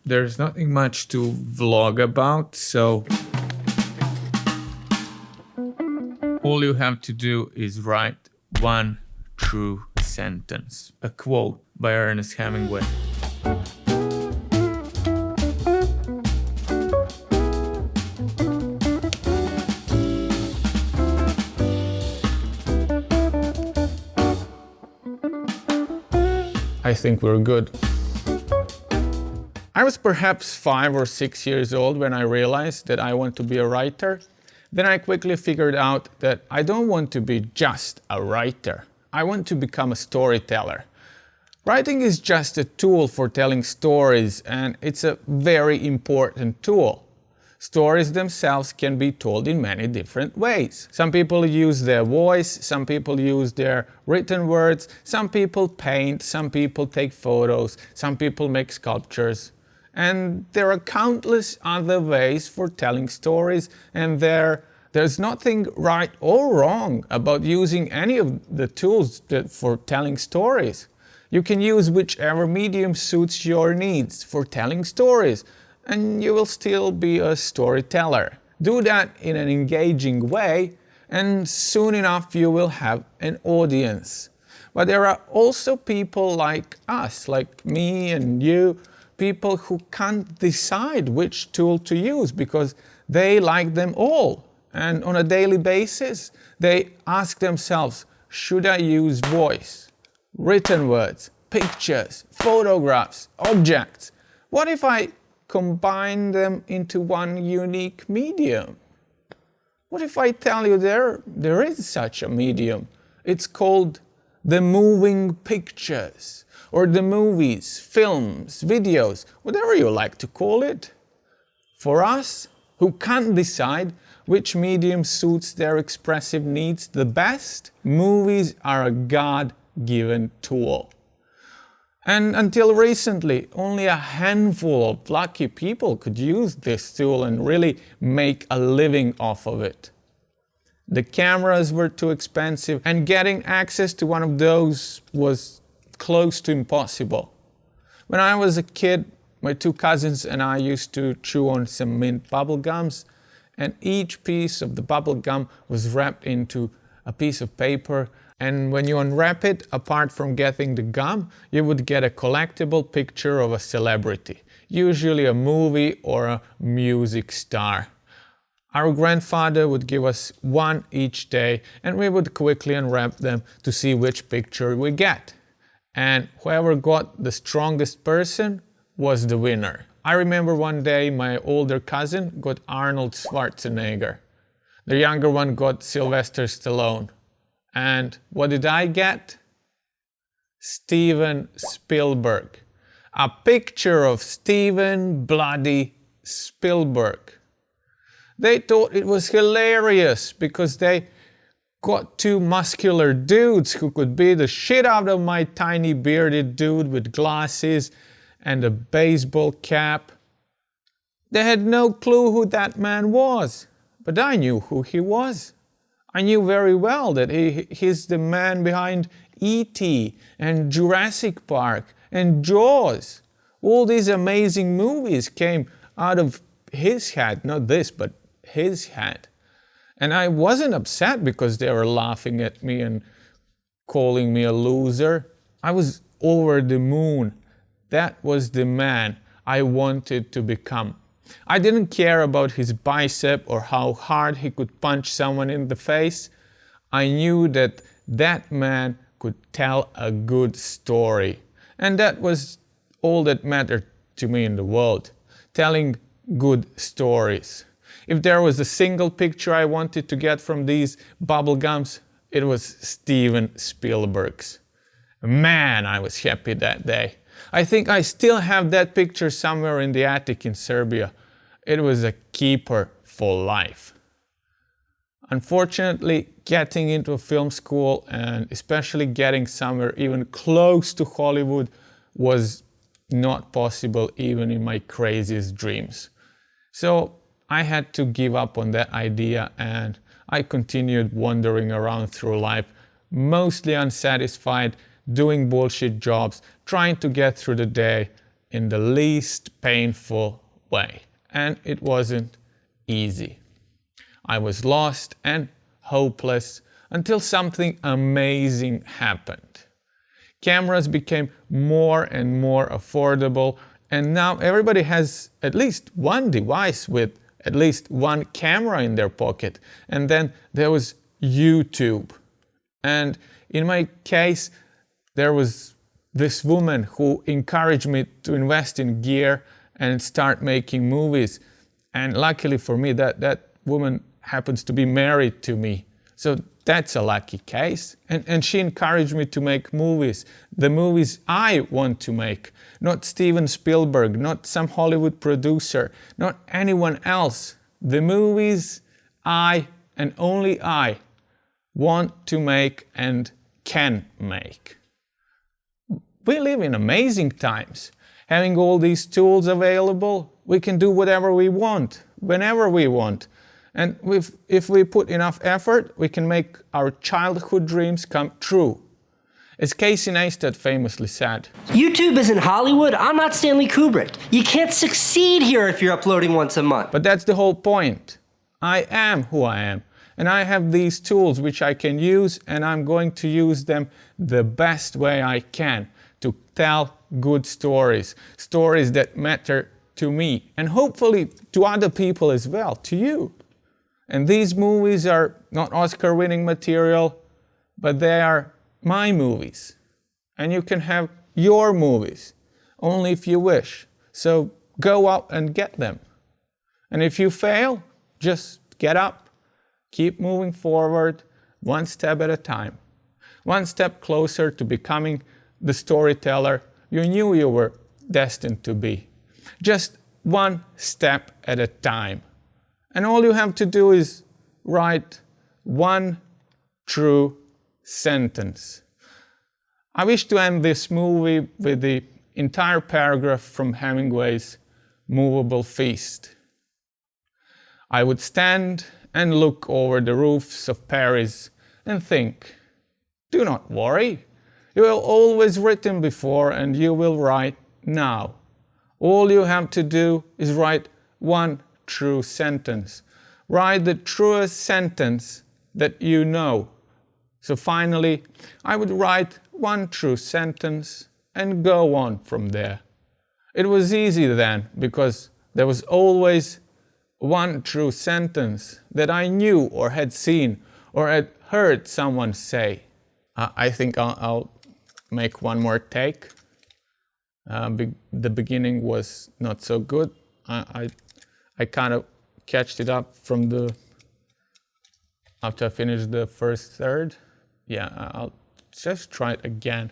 There's nothing much to vlog about, so all you have to do is write one true sentence. A quote by Ernest Hemingway. I think we're good. I was perhaps 5 or 6 years old when I realized that I want to be a writer. Then I quickly figured out that I don't want to be just a writer. I want to become a storyteller. Writing is just a tool for telling stories, and it's a very important tool. Stories themselves can be told in many different ways. Some people use their voice, some people use their written words, some people paint, some people take photos, some people make sculptures. And there are countless other ways for telling stories, and there's nothing right or wrong about using any of the tools for telling stories. You can use whichever medium suits your needs for telling stories, and you will still be a storyteller. Do that in an engaging way, and soon enough you will have an audience. But there are also people like us, like me and you, people who can't decide which tool to use because they like them all. And on a daily basis, they ask themselves, should I use voice, written words, pictures, photographs, objects? What if I combine them into one unique medium? What if I tell you there is such a medium? It's called the moving pictures, or the movies, films, videos, whatever you like to call it. For us, who can't decide which medium suits their expressive needs the best, movies are a God-given tool. And until recently, only a handful of lucky people could use this tool and really make a living off of it. The cameras were too expensive, and getting access to one of those was close to impossible. When I was a kid, my 2 cousins and I used to chew on some mint bubble gums, and each piece of the bubble gum was wrapped into a piece of paper. And when you unwrap it, apart from getting the gum, you would get a collectible picture of a celebrity, usually a movie or a music star. Our grandfather would give us one each day, and we would quickly unwrap them to see which picture we get. And whoever got the strongest person was the winner. I remember one day my older cousin got Arnold Schwarzenegger. The younger one got Sylvester Stallone. And what did I get? Steven Spielberg. A picture of Steven bloody Spielberg. They thought it was hilarious because they got 2 muscular dudes who could beat the shit out of my tiny bearded dude with glasses and a baseball cap. They had no clue who that man was, but I knew who he was. I knew very well that he's the man behind E.T. and Jurassic Park and Jaws. All these amazing movies came out of his head, not this, but his head. And I wasn't upset because they were laughing at me and calling me a loser. I was over the moon. That was the man I wanted to become. I didn't care about his bicep or how hard he could punch someone in the face. I knew that that man could tell a good story. And that was all that mattered to me in the world, telling good stories. If there was a single picture I wanted to get from these bubble gums, it was Steven Spielberg's. Man, I was happy that day. I think I still have that picture somewhere in the attic in Serbia. It was a keeper for life. Unfortunately, getting into a film school and especially getting somewhere even close to Hollywood was not possible even in my craziest dreams. So I had to give up on that idea, and I continued wandering around through life, mostly unsatisfied, doing bullshit jobs, trying to get through the day in the least painful way. And it wasn't easy. I was lost and hopeless until something amazing happened. Cameras became more and more affordable, and now everybody has at least one device with at least one camera in their pocket. And then there was YouTube. And in my case, there was this woman who encouraged me to invest in gear and start making movies. And luckily for me, that woman happens to be married to me. So that's a lucky case. And she encouraged me to make movies, the movies I want to make, not Steven Spielberg, not some Hollywood producer, not anyone else. The movies I and only I want to make and can make. We live in amazing times. Having all these tools available, we can do whatever we want, whenever we want. And if we put enough effort, we can make our childhood dreams come true. As Casey Neistat famously said, YouTube isn't Hollywood. I'm not Stanley Kubrick. You can't succeed here if you're uploading once a month. But that's the whole point. I am who I am. And I have these tools which I can use, and I'm going to use them the best way I can to tell good stories, stories that matter to me, and hopefully to other people as well, to you. And these movies are not Oscar-winning material, but they are my movies. And you can have your movies, only if you wish. So go out and get them. And if you fail, just get up, keep moving forward, one step at a time. One step closer to becoming the storyteller you knew you were destined to be. Just one step at a time. And all you have to do is write one true sentence. I wish to end this movie with the entire paragraph from Hemingway's Movable Feast. I would stand and look over the roofs of Paris and think, do not worry, you have always written before and you will write now. All you have to do is write one true sentence. Write the truest sentence that you know. So finally, I would write one true sentence and go on from there. It was easy then, because there was always one true sentence that I knew or had seen or had heard someone say. I think I'll make one more take. The beginning was not so good. I kind of catched it up from after I finished the first third. Yeah, I'll just try it again.